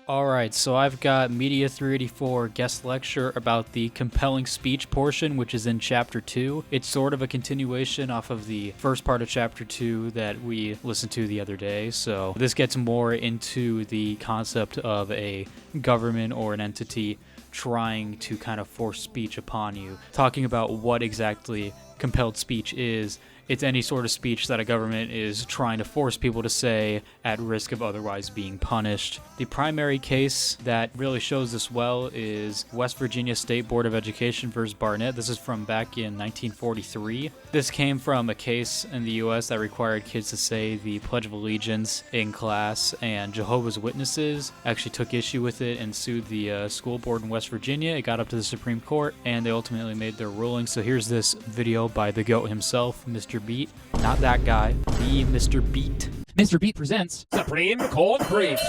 Alright, so I've got Media 384 guest lecture about the compelling speech portion, which is in Chapter 2. It's sort of a continuation off of the first part of Chapter 2 that we listened to the other day, so this gets more into the concept of a government or an entity trying to kind of force speech upon you, talking about what exactly compelled speech is. It's any sort of speech that a government is trying to force people to say at risk of otherwise being punished. The primary case that really shows this well is West Virginia State Board of Education versus Barnett. This is from back in 1943. This came from a case in the U.S. that required kids to say the Pledge of Allegiance in class, and Jehovah's Witnesses actually took issue with it and sued the school board in West Virginia. It got up to the Supreme Court, and they ultimately made their ruling. So here's this video by the GOAT himself, Mr. Beat. Not that guy, the Mr. Beat. Mr. Beat presents Supreme Court Briefs.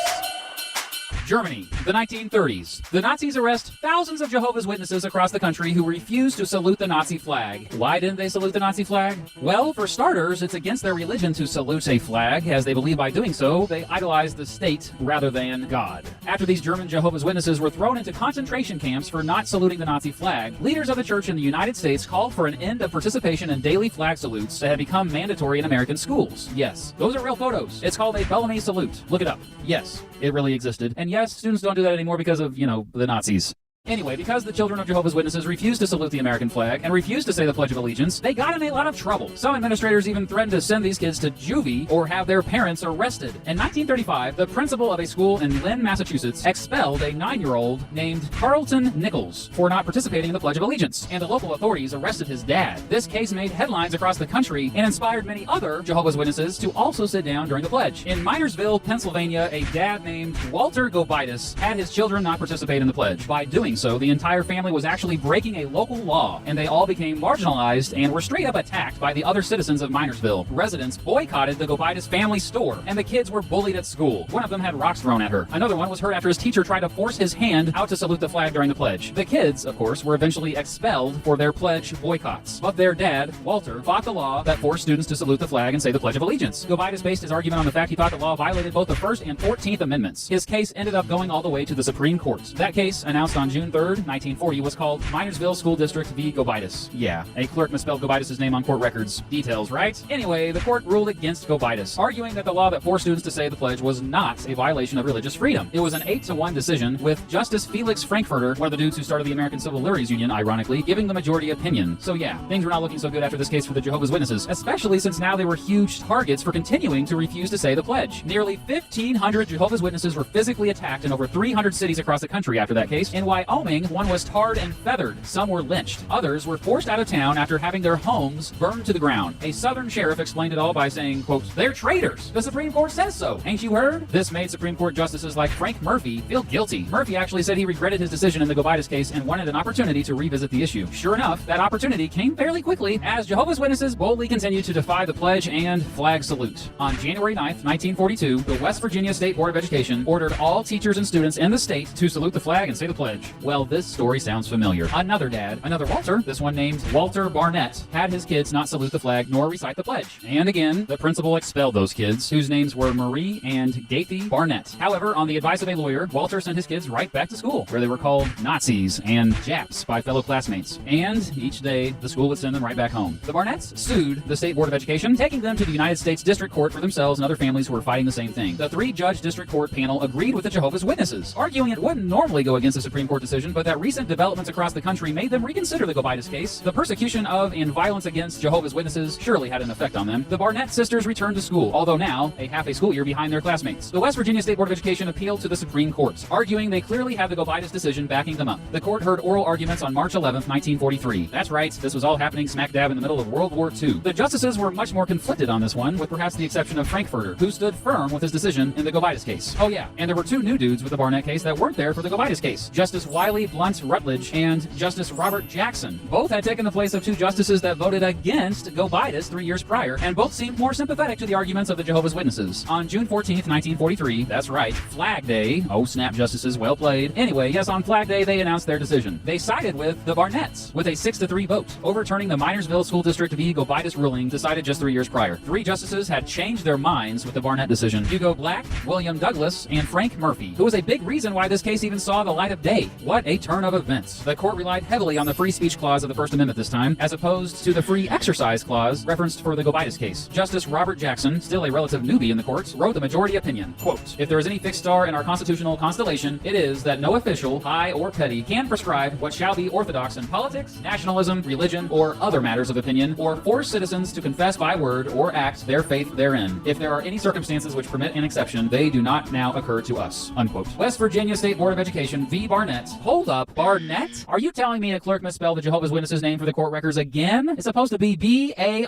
Germany, the 1930s. The Nazis arrest thousands of Jehovah's Witnesses across the country who refuse to salute the Nazi flag. Why didn't they salute the Nazi flag? Well, for starters, it's against their religion to salute a flag, as they believe by doing so, they idolize the state rather than God. After these German Jehovah's Witnesses were thrown into concentration camps for not saluting the Nazi flag, leaders of the church in the United States called for an end of participation in daily flag salutes that had become mandatory in American schools. Yes, those are real photos. It's called a Bellamy salute. Look it up. Yes, it really existed. And yes, students don't do that anymore because of, the Nazis. Anyway, because the children of Jehovah's Witnesses refused to salute the American flag and refused to say the Pledge of Allegiance, they got in a lot of trouble. Some administrators even threatened to send these kids to juvie or have their parents arrested. In 1935, the principal of a school in Lynn, Massachusetts, expelled a 9-year-old named Carlton Nichols for not participating in the Pledge of Allegiance, and the local authorities arrested his dad. This case made headlines across the country and inspired many other Jehovah's Witnesses to also sit down during the pledge. In Minersville, Pennsylvania, a dad named Walter Gobitis had his children not participate in the pledge. By doing so, the entire family was actually breaking a local law, and they all became marginalized and were straight up attacked by the other citizens of Minersville. Residents boycotted the Gobitis family store, and the kids were bullied at school. One of them had rocks thrown at her. Another one was hurt after his teacher tried to force his hand out to salute the flag during the pledge. The kids, of course, were eventually expelled for their pledge boycotts. But their dad, Walter, fought the law that forced students to salute the flag and say the Pledge of Allegiance. Gobitis based his argument on the fact he thought the law violated both the First and 14th Amendments. His case ended up going all the way to the Supreme Court. That case, announced on June 3rd, 1940, was called Minersville School District v. Gobitis. Yeah, a clerk misspelled Gobitis' name on court records. Details, right? Anyway, the court ruled against Gobitis, arguing that the law that forced students to say the pledge was not a violation of religious freedom. It was an 8-1 decision, with Justice Felix Frankfurter, one of the dudes who started the American Civil Liberties Union, ironically, giving the majority opinion. So yeah, things were not looking so good after this case for the Jehovah's Witnesses, especially since now they were huge targets for continuing to refuse to say the pledge. Nearly 1,500 Jehovah's Witnesses were physically attacked in over 300 cities across the country after that case. In Wyoming, one was tarred and feathered. Some were lynched. Others were forced out of town after having their homes burned to the ground. A southern sheriff explained it all by saying, quote, "They're traitors. The Supreme Court says so. Ain't you heard?" This made Supreme Court justices like Frank Murphy feel guilty. Murphy actually said he regretted his decision in the Gobitis case and wanted an opportunity to revisit the issue. Sure enough, that opportunity came fairly quickly as Jehovah's Witnesses boldly continued to defy the pledge and flag salute. On January 9th, 1942, the West Virginia State Board of Education ordered all teachers and students in the state to salute the flag and say the pledge. Well, this story sounds familiar. Another dad, another Walter, this one named Walter Barnett, had his kids not salute the flag nor recite the pledge. And again, the principal expelled those kids, whose names were Marie and Gathy Barnett. However, on the advice of a lawyer, Walter sent his kids right back to school, where they were called Nazis and Japs by fellow classmates. And each day, the school would send them right back home. The Barnetts sued the State Board of Education, taking them to the United States District Court for themselves and other families who were fighting the same thing. The 3-judge District Court panel agreed with the Jehovah's Witnesses, arguing it wouldn't normally go against the Supreme Court decision, but that recent developments across the country made them reconsider the Gobitis case. The persecution of and violence against Jehovah's Witnesses surely had an effect on them. The Barnett sisters returned to school, although now half a school year behind their classmates. The West Virginia State Board of Education appealed to the Supreme Court, arguing they clearly had the Gobitis decision backing them up. The court heard oral arguments on March 11th, 1943. That's right, this was all happening smack dab in the middle of World War II. The justices were much more conflicted on this one, with perhaps the exception of Frankfurter, who stood firm with his decision in the Gobitis case. Oh yeah, and there were 2 new dudes with the Barnett case that weren't there for the Gobitis case. Justice Wiley Blunt Rutledge and Justice Robert Jackson. Both had taken the place of two justices that voted against Go Bidus 3 years prior, and both seemed more sympathetic to the arguments of the Jehovah's Witnesses. On June 14th, 1943, that's right, Flag Day. Oh snap, justices, well played. Anyway, yes, on Flag Day, they announced their decision. They sided with the Barnetts with a 6-3 vote, overturning the Minersville School District v. Go Bidus ruling decided just 3 years prior. 3 justices had changed their minds with the Barnett decision: Hugo Black, William Douglas, and Frank Murphy, who was a big reason why this case even saw the light of day. What a turn of events. The court relied heavily on the free speech clause of the First Amendment this time, as opposed to the free exercise clause referenced for the Go Bidus case. Justice Robert Jackson, still a relative newbie in the courts, wrote the majority opinion. Quote, "If there is any fixed star in our constitutional constellation, it is that no official, high or petty, can prescribe what shall be orthodox in politics, nationalism, religion, or other matters of opinion, or force citizens to confess by word or act their faith therein. If there are any circumstances which permit an exception, they do not now occur to us." Unquote. West Virginia State Board of Education v. Barnett. Hold up, Barnett? Are you telling me a clerk misspelled the Jehovah's Witnesses name for the court records again? It's supposed to be B-A-R-N-E-T-T.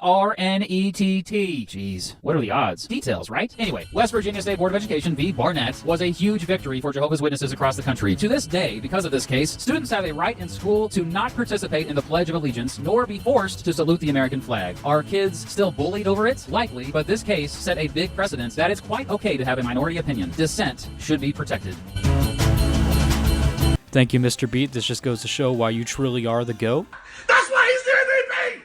Jeez, what are the odds? Details, right? Anyway, West Virginia State Board of Education v. Barnett was a huge victory for Jehovah's Witnesses across the country. To this day, because of this case, students have a right in school to not participate in the Pledge of Allegiance, nor be forced to salute the American flag. Are kids still bullied over it? Likely, but this case set a big precedent that it's quite okay to have a minority opinion. Dissent should be protected. Thank you, Mr. Beat. This just goes to show why you truly are the GOAT. That's why he's the MVP!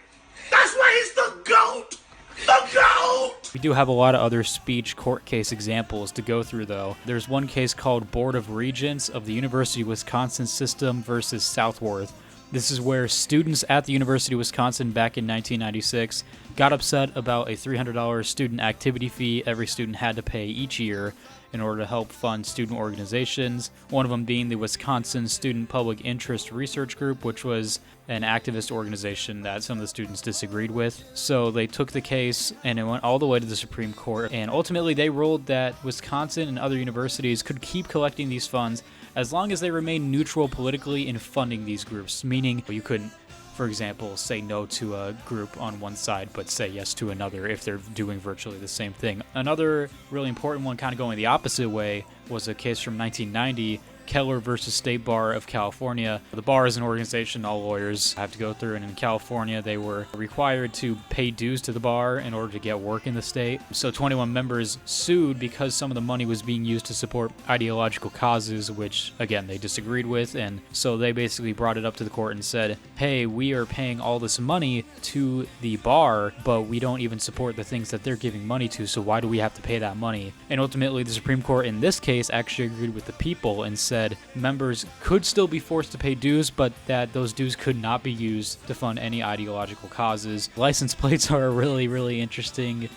That's why he's the GOAT! The GOAT! We do have a lot of other speech court case examples to go through, though. There's one case called Board of Regents of the University of Wisconsin System versus Southworth. This is where students at the University of Wisconsin back in 1996 got upset about a $300 student activity fee every student had to pay each year in order to help fund student organizations, one of them being the Wisconsin Student Public Interest Research Group, which was an activist organization that some of the students disagreed with. So they took the case and it went all the way to the Supreme Court, and ultimately they ruled that Wisconsin and other universities could keep collecting these funds as long as they remained neutral politically in funding these groups, meaning you couldn't, for example, say no to a group on one side but say yes to another if they're doing virtually the same thing. Another really important one kind of going the opposite way was a case from 1990, Keller versus State Bar of California. The bar is an organization all lawyers have to go through, and in California they were required to pay dues to the bar in order to get work in the state. So 21 members sued because some of the money was being used to support ideological causes, which again they disagreed with, and so they basically brought it up to the court and said, hey, we are paying all this money to the bar, but we don't even support the things that they're giving money to, so why do we have to pay that money? And ultimately the Supreme Court in this case actually agreed with the people and said members could still be forced to pay dues, but that those dues could not be used to fund any ideological causes. License plates are a really, really interesting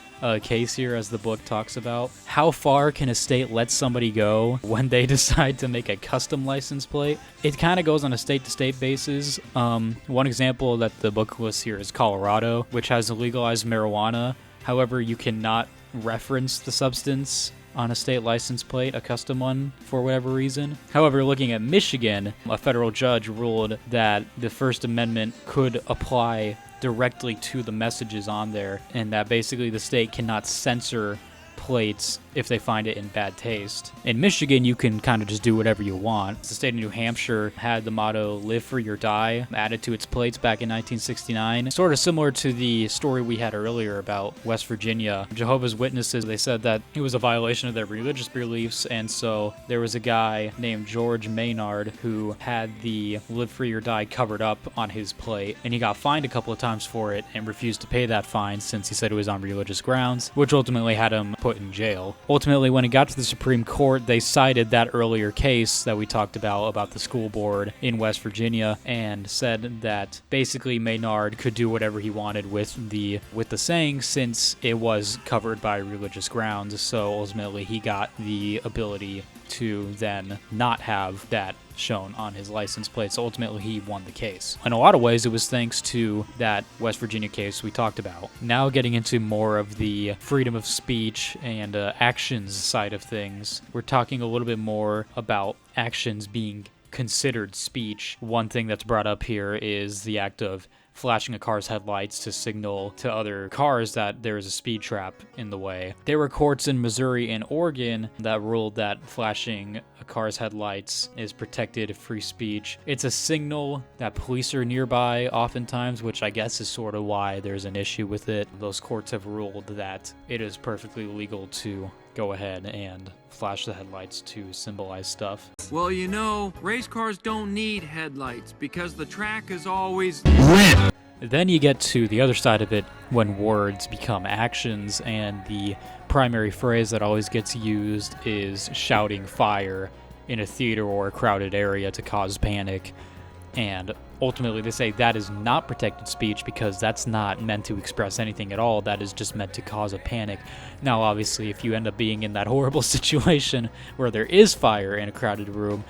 case here, as the book talks about. How far can a state let somebody go when they decide to make a custom license plate? It kind of goes on a state-to-state basis. One example that the book lists here is Colorado, which has legalized marijuana. However, you cannot reference the substance on a state license plate, a custom one, for whatever reason. However, looking at Michigan, a federal judge ruled that the First Amendment could apply directly to the messages on there, and that basically the state cannot censor plates if they find it in bad taste. In Michigan, you can kind of just do whatever you want. The state of New Hampshire had the motto "Live Free or Die" added to its plates back in 1969. Sort of similar to the story we had earlier about West Virginia. Jehovah's Witnesses, they said that it was a violation of their religious beliefs, and so there was a guy named George Maynard who had the "Live Free or Die" covered up on his plate, and he got fined a couple of times for it and refused to pay that fine since he said it was on religious grounds, which ultimately had him put in jail. Ultimately, when it got to the Supreme Court, they cited that earlier case that we talked about the school board in West Virginia, and said that basically Maynard could do whatever he wanted with the saying since it was covered by religious grounds. So ultimately, he got the ability to then not have that shown on his license plate. So ultimately he won the case. In a lot of ways, it was thanks to that West Virginia case we talked about. Now getting into more of the freedom of speech and actions side of things, we're talking a little bit more about actions being considered speech. One thing that's brought up here is the act of flashing a car's headlights to signal to other cars that there is a speed trap in the way. There were courts in Missouri and Oregon that ruled that flashing a car's headlights is protected free speech. It's a signal that police are nearby oftentimes, which I guess is sort of why there's an issue with it. Those courts have ruled that it is perfectly legal to go ahead and flash the headlights to symbolize stuff. Well, you know, race cars don't need headlights because the track is always lit. Then you get to the other side of it when words become actions, and the primary phrase that always gets used is shouting fire in a theater or a crowded area to cause panic. And ultimately they say that is not protected speech because that's not meant to express anything at all. That is just meant to cause a panic. Now, obviously, if you end up being in that horrible situation where there is fire in a crowded room,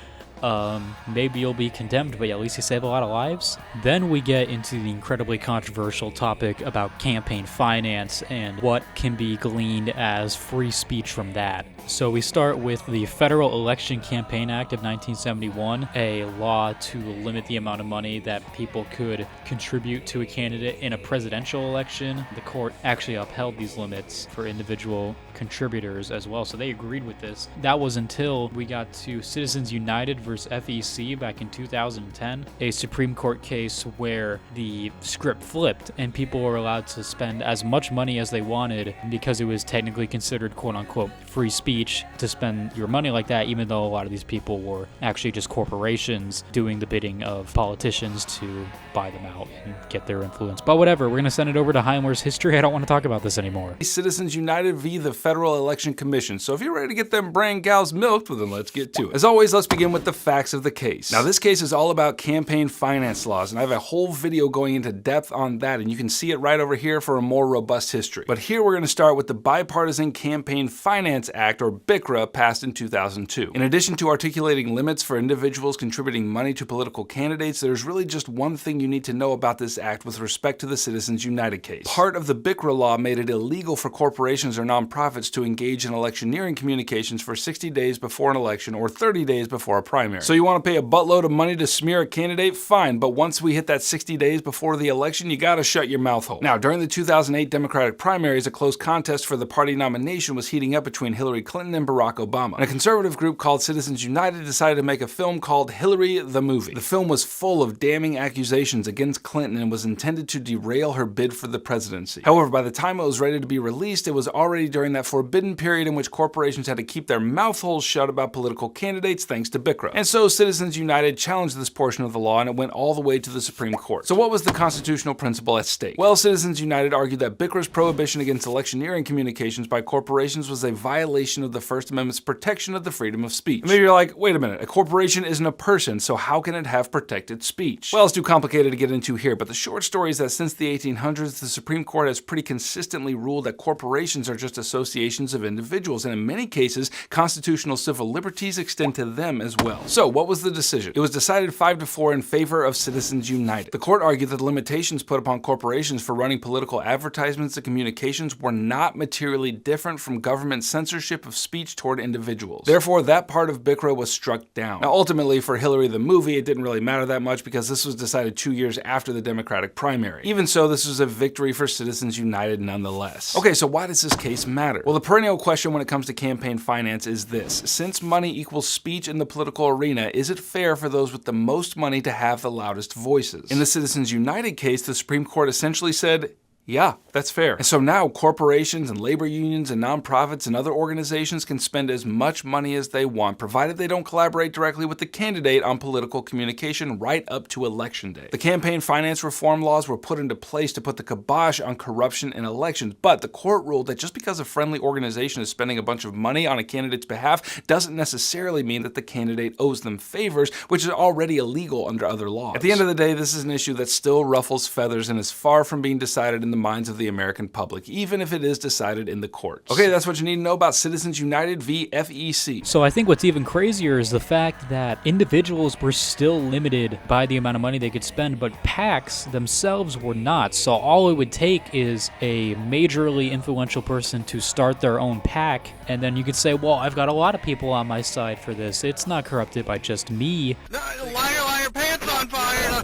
maybe you'll be condemned, but at least you save a lot of lives. Then we get into the incredibly controversial topic about campaign finance and what can be gleaned as free speech from that. So we start with the Federal Election Campaign Act of 1971, a law to limit the amount of money that people could contribute to a candidate in a presidential election. The court actually upheld these limits for individual contributors as well, so they agreed with this. That was until we got to Citizens United versus FEC back in 2010, a Supreme Court case where the script flipped and people were allowed to spend as much money as they wanted because it was technically considered quote-unquote free speech to spend your money like that, even though a lot of these people were actually just corporations doing the bidding of politicians to buy them out and get their influence. But whatever, we're going to send it over to Heimler's history. I don't want to talk about this anymore. Citizens United v. the Federal Election Commission. So if you're ready to get them brand gals milked, well then let's get to it. As always, let's begin with the facts of the case. Now this case is all about campaign finance laws, and I have a whole video going into depth on that, and you can see it right over here for a more robust history. But here we're going to start with the Bipartisan Campaign Finance Act, or BICRA, passed in 2002. In addition to articulating limits for individuals contributing money to political candidates, there's really just one thing you need to know about this act with respect to the Citizens United case. Part of the BICRA law made it illegal for corporations or nonprofits to engage in electioneering communications for 60 days before an election or 30 days before a primary. So you want to pay a buttload of money to smear a candidate? Fine, but once we hit that 60 days before the election, you gotta shut your mouth hole. Now, during the 2008 Democratic primaries, a close contest for the party nomination was heating up between Hillary Clinton and Barack Obama. And a conservative group called Citizens United decided to make a film called Hillary the Movie. The film was full of damning accusations against Clinton and was intended to derail her bid for the presidency. However, by the time it was ready to be released, it was already during that forbidden period in which corporations had to keep their mouth holes shut about political candidates thanks to BICRA. And so Citizens United challenged this portion of the law, and it went all the way to the Supreme Court. So what was the constitutional principle at stake? Well, Citizens United argued that BICRA's prohibition against electioneering communications by corporations was a violation of the First Amendment's protection of the freedom of speech. And maybe you're like, wait a minute, a corporation isn't a person, so how can it have protected speech? Well, it's too complicated to get into here, but the short story is that since the 1800s, the Supreme Court has pretty consistently ruled that corporations are just associations of individuals, and in many cases, constitutional civil liberties extend to them as well. So, what was the decision? It was decided 5-4 in favor of Citizens United. The court argued that the limitations put upon corporations for running political advertisements and communications were not materially different from government censorship of speech toward individuals. Therefore, that part of BICRA was struck down. Now, ultimately, for Hillary the Movie, it didn't really matter that much because this was decided 2 years after the Democratic primary. Even so, this was a victory for Citizens United nonetheless. Okay, so why does this case matter? Well, the perennial question when it comes to campaign finance is this: since money equals speech in the political arena, is it fair for those with the most money to have the loudest voices? In the Citizens United case, the Supreme Court essentially said, yeah, that's fair. And so now corporations and labor unions and nonprofits and other organizations can spend as much money as they want, provided they don't collaborate directly with the candidate on political communication right up to election day. The campaign finance reform laws were put into place to put the kibosh on corruption in elections, but the court ruled that just because a friendly organization is spending a bunch of money on a candidate's behalf doesn't necessarily mean that the candidate owes them favors, which is already illegal under other laws. At the end of the day, this is an issue that still ruffles feathers and is far from being decided in the minds of the American public, even if it is decided in the courts. Okay, that's what you need to know about Citizens United v. FEC. So I think what's even crazier is the fact that individuals were still limited by the amount of money they could spend, but PACs themselves were not. So all it would take is a majorly influential person to start their own PAC, and then you could say, well, I've got a lot of people on my side for this. It's not corrupted by just me. Liar, liar, pants on fire.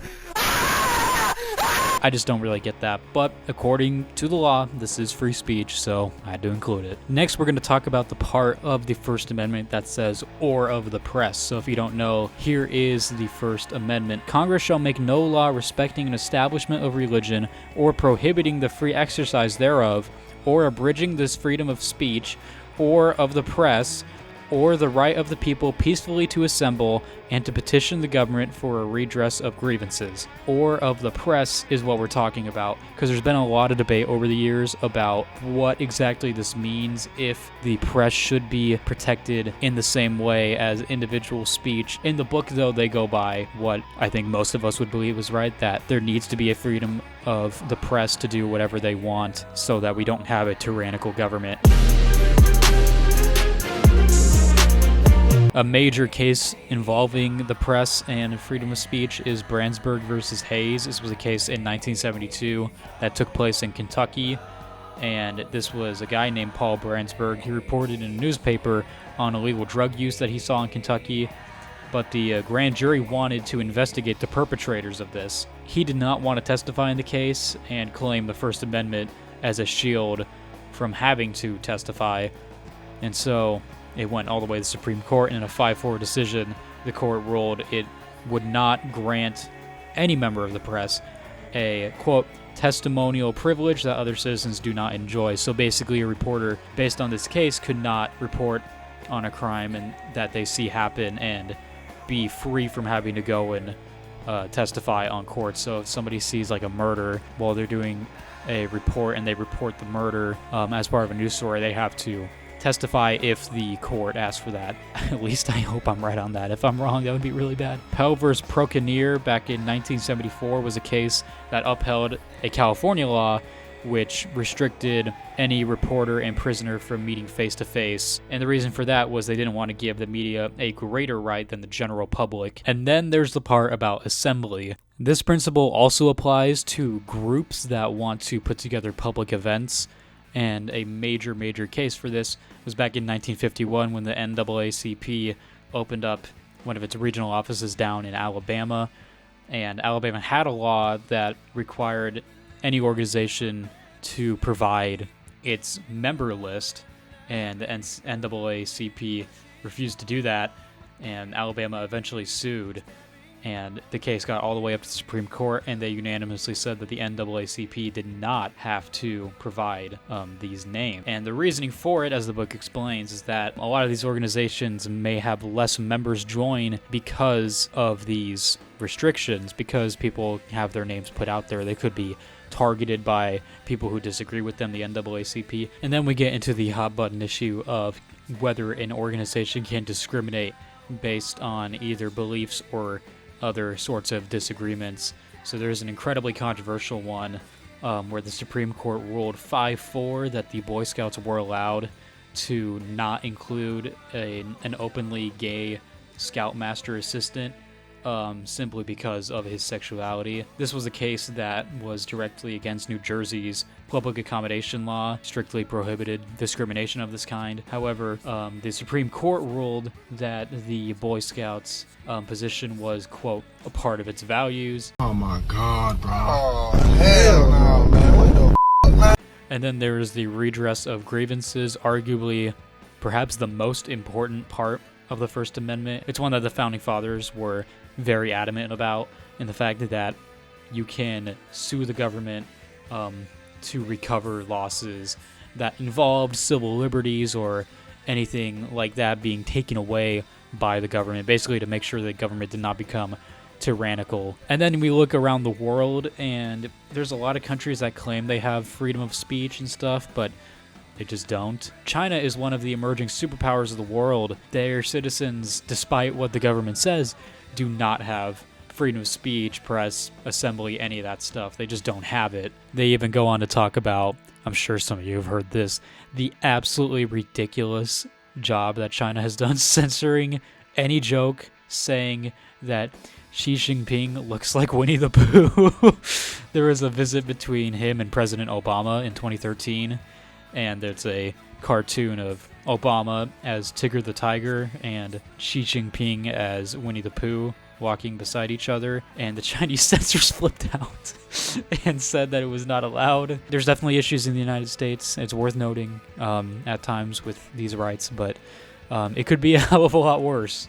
I just don't really get that. But according to the law, this is free speech, so I had to include it. Next, we're going to talk about the part of the First Amendment that says, or of the press. So if you don't know, here is the First Amendment. Congress shall make no law respecting an establishment of religion, or prohibiting the free exercise thereof, or abridging this freedom of speech, or of the press, or the right of the people peacefully to assemble and to petition the government for a redress of grievances. Or of the press is what we're talking about, because there's been a lot of debate over the years about what exactly this means, if the press should be protected in the same way as individual speech. In the book, though, they go by what I think most of us would believe is right, that there needs to be a freedom of the press to do whatever they want so that we don't have a tyrannical government. A major case involving the press and freedom of speech is Brandsburg versus Hayes. This was a case in 1972 that took place in Kentucky, and this was a guy named Paul Brandsburg. He reported in a newspaper on illegal drug use that he saw in Kentucky, but the grand jury wanted to investigate the perpetrators of this. He did not want to testify in the case and claimed the First Amendment as a shield from having to testify, and so it went all the way to the Supreme Court, and in a 5-4 decision, the court ruled it would not grant any member of the press a, quote, testimonial privilege that other citizens do not enjoy. So basically, a reporter, based on this case, could not report on a crime and that they see happen and be free from having to go and testify on court. So if somebody sees like a murder while they're doing a report and they report the murder as part of a news story, they have to testify if the court asks for that. At least I hope I'm right on that. If I'm wrong, that would be really bad. Compelled vs. Proconier back in 1974 was a case that upheld a California law which restricted any reporter and prisoner from meeting face-to-face. And the reason for that was they didn't want to give the media a greater right than the general public. And then there's the part about assembly. This principle also applies to groups that want to put together public events. And a major case for this was back in 1951 when the NAACP opened up one of its regional offices down in Alabama. And Alabama had a law that required any organization to provide its member list, and the NAACP refused to do that, and Alabama eventually sued. And the case got all the way up to the Supreme Court, and they unanimously said that the NAACP did not have to provide these names. And the reasoning for it, as the book explains, is that a lot of these organizations may have less members join because of these restrictions, because people have their names put out there. They could be targeted by people who disagree with them, the NAACP. And then we get into the hot-button issue of whether an organization can discriminate based on either beliefs or other sorts of disagreements. So there's an incredibly controversial one where the Supreme Court ruled 5-4 that the Boy Scouts were allowed to not include an openly gay Scoutmaster assistant simply because of his sexuality. This was a case that was directly against New Jersey's public accommodation law, strictly prohibited discrimination of this kind. However, the Supreme Court ruled that the Boy Scouts position was, quote, a part of its values. Oh my God, bro. Oh, hell no, man. What the man? And then there's the redress of grievances, arguably perhaps the most important part of the First Amendment. It's one that the Founding Fathers were very adamant about, in the fact that you can sue the government to recover losses that involved civil liberties or anything like that being taken away by the government, basically to make sure the government did not become tyrannical. And then we look around the world, and there's a lot of countries that claim they have freedom of speech and stuff, but they just don't. China is one of the emerging superpowers of the world. Their citizens, despite what the government says, do not have freedom of speech, press, assembly, any of that stuff. They just don't have it. They even go on to talk about, I'm sure some of you have heard this, the absolutely ridiculous job that China has done censoring any joke saying that Xi Jinping looks like Winnie the Pooh. There was a visit between him and President Obama in 2013, and there's a cartoon of Obama as Tigger the Tiger and Xi Jinping as Winnie the Pooh. walking beside each other, and the Chinese censors flipped out and said that it was not allowed. There's definitely issues in the United States. It's worth noting at times with these rights, but it could be a hell of a lot worse.